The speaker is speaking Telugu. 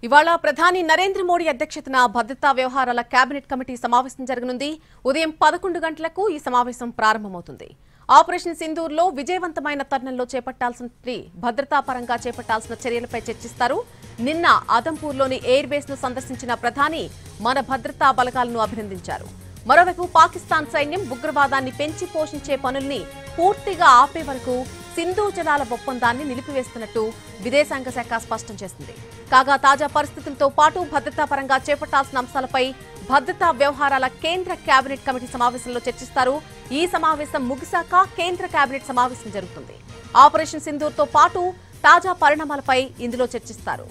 ఇవాళ ప్రధాని నరేంద్ర మోడీ అధ్యక్షతన భద్రతా వ్యవహారాల కేబినెట్ కమిటీ సమావేశం జరగనుంది. ఉదయం 11 గంటలకు ఈ సమావేశం ప్రారంభమవుతుంది. ఆపరేషన్ సింధూర్లో విజయవంతమైన తరుణంలో చేపట్టాల్సిన భద్రతా పరంగా చేపట్టాల్సిన చర్యలపై చర్చిస్తారు. నిన్న ఆదంపూర్లోని ఎయిర్ బేస్ ను సందర్శించిన ప్రధాని మన భద్రతా బలగాలను అభినందించారు. మరోవైపు పాకిస్తాన్ సైన్యం ఉగ్రవాదాన్ని పెంచి పోషించే పనుల్ని పూర్తిగా ఆపే వరకు సింధు జలాల ఒప్పందాన్ని నిలిపివేస్తున్నట్టు విదేశాంగ శాఖ స్పష్టం చేసింది. కాగా తాజా పరిస్థితులతో పాటు భద్రతా పరంగా చేపట్టాల్సిన అంశాలపై భద్రతా వ్యవహారాల కేంద్ర కేబినెట్ కమిటీ సమావేశంలో చర్చిస్తారు. ఈ సమావేశం ముగిశాక కేంద్ర కేబినెట్ సమావేశం జరుగుతుంది. ఆపరేషన్ సింధూర్తో పాటు తాజా పరిణామాలపై ఇందులో చర్చిస్తారు.